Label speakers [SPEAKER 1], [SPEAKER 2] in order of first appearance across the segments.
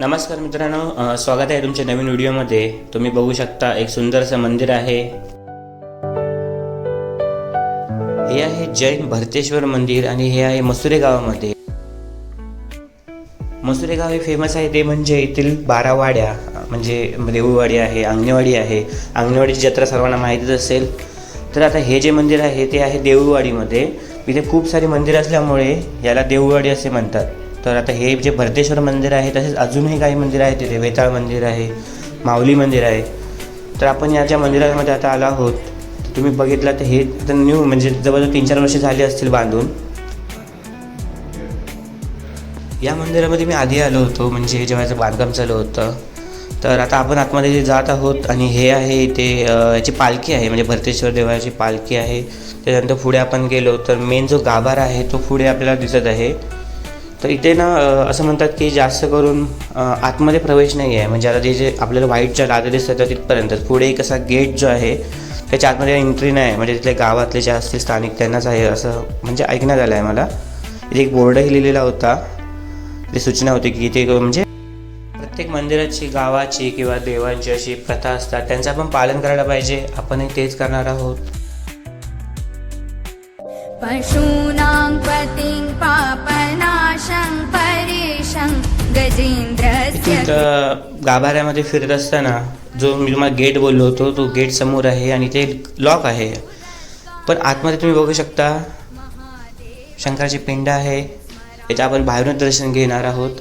[SPEAKER 1] नमस्कार मित्रांनो, स्वागत आहे तुमच्या नवीन व्हिडिओमध्ये। तुम्ही बघू शकता एक सुंदरसं मंदिर आहे। हे आहे जैन भरतेश्वर मंदिर आणि हे आहे मसुरे गावामध्ये। मसुरे गाव हे फेमस आहे ते म्हणजे येथील 12 वाड्या म्हणजे देऊळवाडी आहे, अंगणेवाडी आहे। अंगणेवाडीची जत्रा सर्वांना माहितीच असेल। तर आता हे जे मंदिर आहे ते आहे देऊळवाडीमध्ये। इथे खूप सारी मंदिर असल्यामुळे याला देऊळवाडी असे म्हणतात। तर आता हे जे भरतेश्वर मंदिर आहे तसेच अजूनही काही मंदिर आहेत, तिथे वेताळ मंदिर आहे, माऊली मंदिर आहे। तर आपण याच्या मंदिरामध्ये आता आलो आहोत। तुम्ही बघितलं तर हे आता न्यू म्हणजे जवळजवळ 3-4 वर्ष झाली असतील बांधून। या मंदिरामध्ये मी आधी आलो होतो म्हणजे जेव्हा याचं बांधकाम चालू होतं। तर आता आपण आतमध्ये जात आहोत आणि हे आहे इथे याची पालखी आहे म्हणजे भरतेश्वर देवाची पालखी आहे। त्यानंतर पुढे आपण गेलो तर मेन जो गाभारा आहे तो पुढे आपल्याला दिसत आहे। तर इथे ना असं म्हणतात की जास्त करून आतमध्ये प्रवेश नाही आहे, म्हणजे आता जे आपल्याला व्हाईटच्या लादी दिसतात तिथपर्यंत। पुढे एक असा गेट जो आहे त्याच्या आतमध्ये एंट्री नाही आहे, म्हणजे तिथले गावातले जे असतील स्थानिक त्यांनाच आहे असं म्हणजे ऐकण्यात आलं आहे मला। इथे एक बोर्डही लिहिलेला होता, ते सूचना होती की इथे म्हणजे प्रत्येक मंदिराची गावाची किंवा देवांची अशी प्रथा असतात, त्यांचं आपण पालन करायला पाहिजे। आपणही तेच करणार आहोत।
[SPEAKER 2] पशूनां पतिं पापनाशं परेशं गजेन्द्रस्य।
[SPEAKER 1] गाभाऱ्यामध्ये फिरत असताना जो मी तुम्हाला गेट बोललो होतो तो गेट समोर आहे आणि ते लॉक आहे। पण आतमध्ये तुम्ही बघू शकता शंकराची पिंड आहे, याचं आपण बाहेरून दर्शन घेणार आहोत।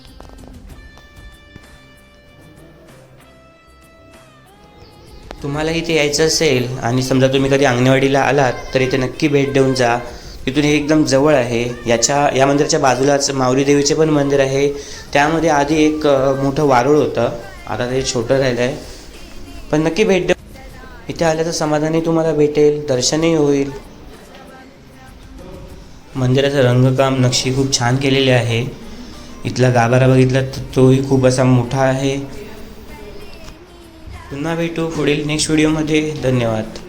[SPEAKER 1] तुम्हाला इथे यायचं असेल आणि समजा तुम्ही कधी अंगणेवाडीला आलात तर इथे नक्की भेट देऊन जा। तिथून हे एकदम जवळ आहे। या मंदिराच्या बाजूलाच माऊली देवीचे पण मंदिर आहे। त्यामध्ये आधी एक मोठं वारुळ होतं, आता ते छोटं राहिलं आहे। पण नक्की भेट द्या, इथे आल्याचं समाधानही तुम्हाला भेटेल, दर्शनही होईल। मंदिराचं रंगकाम नक्षी खूप छान केलेली आहे। इथला गाभारा बघितला तर तोही खूप असा मोठा आहे। पुन्हा भेटू पुढील नेक्स्ट व्हिडिओमध्ये। धन्यवाद।